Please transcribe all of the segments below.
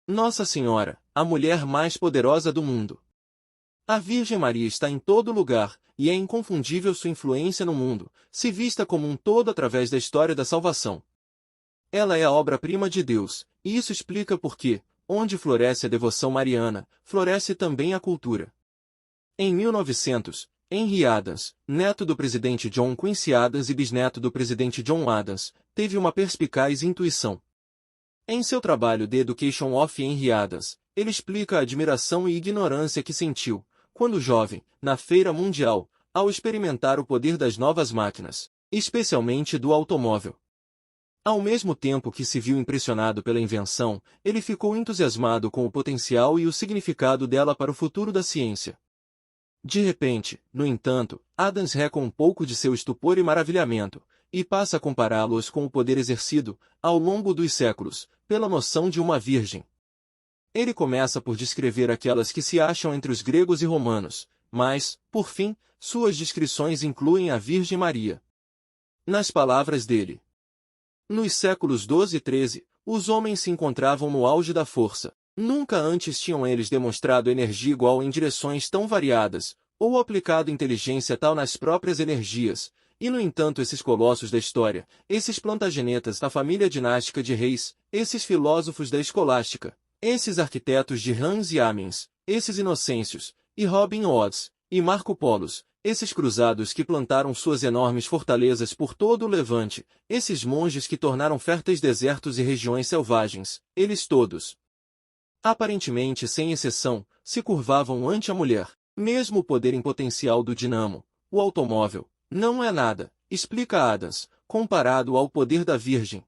Nossa Senhora, a mulher mais poderosa do mundo. A Virgem Maria está em todo lugar, e é inconfundível sua influência no mundo, se vista como um todo através da história da salvação. Ela é a obra-prima de Deus, e isso explica por que, onde floresce a devoção mariana, floresce também a cultura. Em 1900, Henry Adams, neto do presidente John Quincy Adams e bisneto do presidente John Adams, teve uma perspicaz intuição. Em seu trabalho The Education of Henry Adams, ele explica a admiração e ignorância que sentiu, quando jovem, na Feira Mundial, ao experimentar o poder das novas máquinas, especialmente do automóvel. Ao mesmo tempo que se viu impressionado pela invenção, ele ficou entusiasmado com o potencial e o significado dela para o futuro da ciência. De repente, no entanto, Adams reca um pouco de seu estupor e maravilhamento, e passa a compará-los com o poder exercido, ao longo dos séculos, pela noção de uma virgem. Ele começa por descrever aquelas que se acham entre os gregos e romanos, mas, por fim, suas descrições incluem a Virgem Maria. Nas palavras dele, nos séculos XII e XIII, os homens se encontravam no auge da força. Nunca antes tinham eles demonstrado energia igual em direções tão variadas, ou aplicado inteligência tal nas próprias energias, e no entanto esses colossos da história, esses plantagenetas da família dinástica de reis, esses filósofos da escolástica, esses arquitetos de Hans e Amiens, esses Inocêncios, e Robin Hood, e Marco Polos, esses cruzados que plantaram suas enormes fortalezas por todo o Levante, esses monges que tornaram férteis desertos e regiões selvagens, eles todos, aparentemente sem exceção, se curvavam ante a mulher. Mesmo o poder em potencial do dinamo, o automóvel, não é nada, explica Adams, comparado ao poder da Virgem.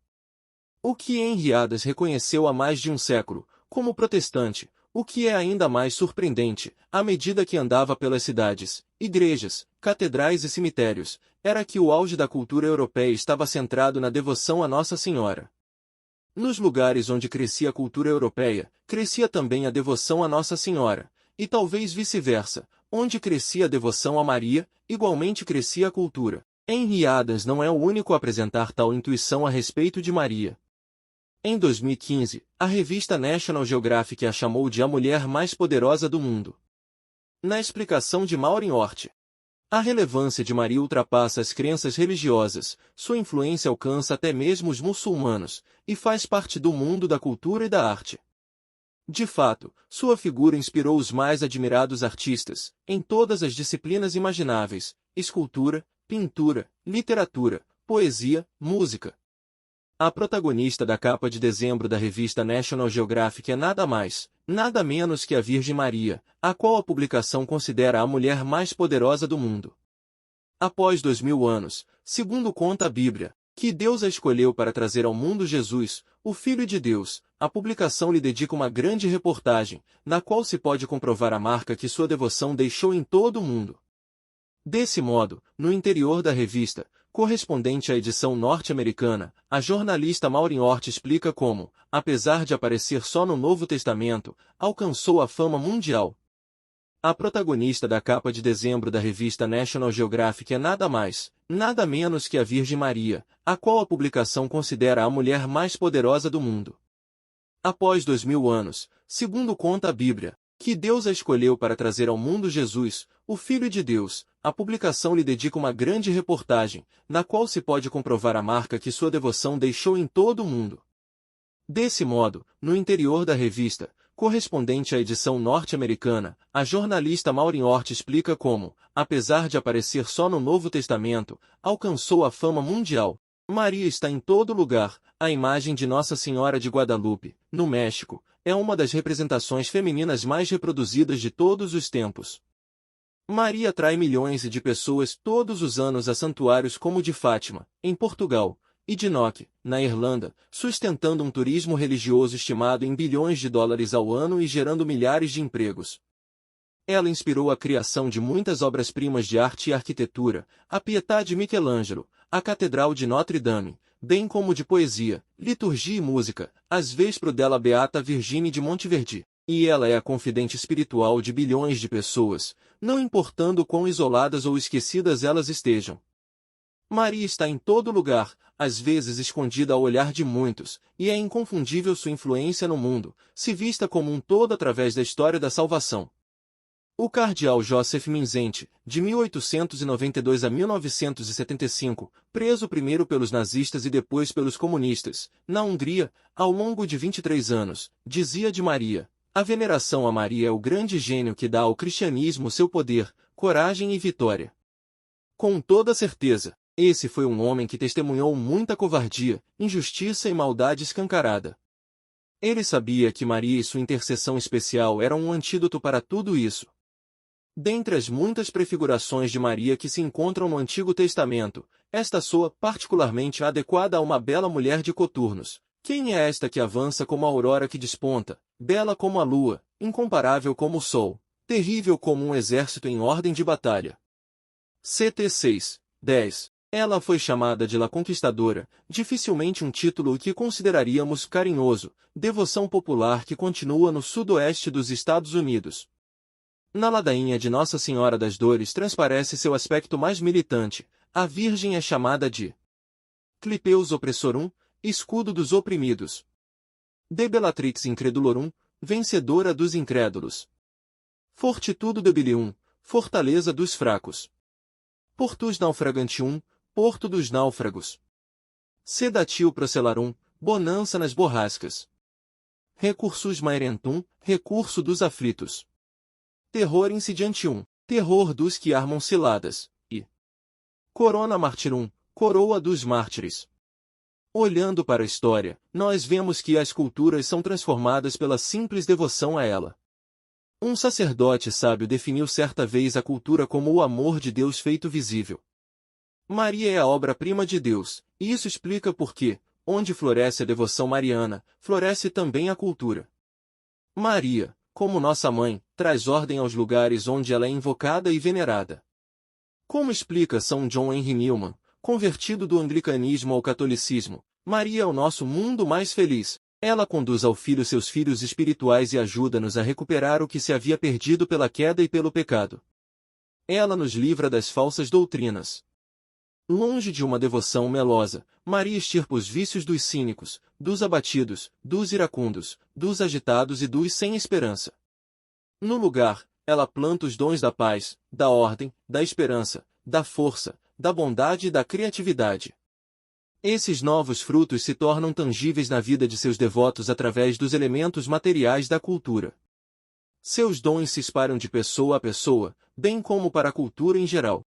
O que Henry Adams reconheceu há mais de um século, como protestante, o que é ainda mais surpreendente, à medida que andava pelas cidades, igrejas, catedrais e cemitérios, era que o auge da cultura europeia estava centrado na devoção a Nossa Senhora. Nos lugares onde crescia a cultura europeia, crescia também a devoção a Nossa Senhora, e talvez vice-versa, onde crescia a devoção a Maria, igualmente crescia a cultura. Henry Adams não é o único a apresentar tal intuição a respeito de Maria. Em 2015, a revista National Geographic a chamou de a mulher mais poderosa do mundo. Na explicação de Maureen Hort, a relevância de Maria ultrapassa as crenças religiosas, sua influência alcança até mesmo os muçulmanos, e faz parte do mundo da cultura e da arte. De fato, sua figura inspirou os mais admirados artistas, em todas as disciplinas imagináveis: escultura, pintura, literatura, poesia, música. A protagonista da capa de dezembro da revista National Geographic é nada mais, nada menos que a Virgem Maria, a qual a publicação considera a mulher mais poderosa do mundo. Após 2000 anos, segundo conta a Bíblia, que Deus a escolheu para trazer ao mundo Jesus, o Filho de Deus, a publicação lhe dedica uma grande reportagem, na qual se pode comprovar a marca que sua devoção deixou em todo o mundo. Desse modo, no interior da revista, correspondente à edição norte-americana, a jornalista Maureen Hort explica como, apesar de aparecer só no Novo Testamento, alcançou a fama mundial. A protagonista da capa de dezembro da revista National Geographic é nada mais, nada menos que a Virgem Maria, a qual a publicação considera a mulher mais poderosa do mundo. Após 2000 anos, segundo conta a Bíblia, que Deus a escolheu para trazer ao mundo Jesus, o Filho de Deus, a publicação lhe dedica uma grande reportagem, na qual se pode comprovar a marca que sua devoção deixou em todo o mundo. Desse modo, no interior da revista, correspondente à edição norte-americana, a jornalista Maureen Hort explica como, apesar de aparecer só no Novo Testamento, alcançou a fama mundial. Maria está em todo lugar. A imagem de Nossa Senhora de Guadalupe, no México, é uma das representações femininas mais reproduzidas de todos os tempos. Maria atrai milhões de pessoas todos os anos a santuários como o de Fátima, em Portugal, e de Knock, na Irlanda, sustentando um turismo religioso estimado em bilhões de dólares ao ano e gerando milhares de empregos. Ela inspirou a criação de muitas obras-primas de arte e arquitetura, a Pietà de Michelangelo, a Catedral de Notre Dame, bem como de poesia, liturgia e música, as Vespro della Beata Virgine de Monteverdi. E ela é a confidente espiritual de bilhões de pessoas, não importando quão isoladas ou esquecidas elas estejam. Maria está em todo lugar, às vezes escondida ao olhar de muitos, e é inconfundível sua influência no mundo, se vista como um todo através da história da salvação. O cardeal Joseph Minzenti, de 1892 a 1975, preso primeiro pelos nazistas e depois pelos comunistas, na Hungria, ao longo de 23 anos, dizia de Maria: a veneração a Maria é o grande gênio que dá ao cristianismo seu poder, coragem e vitória. Com toda certeza, esse foi um homem que testemunhou muita covardia, injustiça e maldade escancarada. Ele sabia que Maria e sua intercessão especial eram um antídoto para tudo isso. Dentre as muitas prefigurações de Maria que se encontram no Antigo Testamento, esta soa particularmente adequada a uma bela mulher de coturnos. Quem é esta que avança como a aurora que desponta, bela como a lua, incomparável como o sol, terrível como um exército em ordem de batalha? CT 6, 10. Ela foi chamada de La Conquistadora, dificilmente um título que consideraríamos carinhoso, devoção popular que continua no sudoeste dos Estados Unidos. Na ladainha de Nossa Senhora das Dores transparece seu aspecto mais militante. A Virgem é chamada de Clipeus Oppressorum, escudo dos oprimidos. De Bellatrix Incredulorum, vencedora dos incrédulos. Fortitudo debilium, fortaleza dos fracos. Portus naufragantium, porto dos náufragos. Sedatio procelarum, bonança nas borrascas. Recursus maerentum, recurso dos aflitos. Terror insidiantium, terror dos que armam ciladas, e Corona martyrum, coroa dos mártires. Olhando para a história, nós vemos que as culturas são transformadas pela simples devoção a ela. Um sacerdote sábio definiu certa vez a cultura como o amor de Deus feito visível. Maria é a obra-prima de Deus, e isso explica por que, onde floresce a devoção mariana, floresce também a cultura. Maria, como nossa mãe, traz ordem aos lugares onde ela é invocada e venerada. Como explica São John Henry Newman, convertido do anglicanismo ao catolicismo, Maria é o nosso mundo mais feliz. Ela conduz ao Filho seus filhos espirituais e ajuda-nos a recuperar o que se havia perdido pela queda e pelo pecado. Ela nos livra das falsas doutrinas. Longe de uma devoção melosa, Maria extirpa os vícios dos cínicos, dos abatidos, dos iracundos, dos agitados e dos sem esperança. No lugar, ela planta os dons da paz, da ordem, da esperança, da força, da bondade e da criatividade. Esses novos frutos se tornam tangíveis na vida de seus devotos através dos elementos materiais da cultura. Seus dons se espalham de pessoa a pessoa, bem como para a cultura em geral.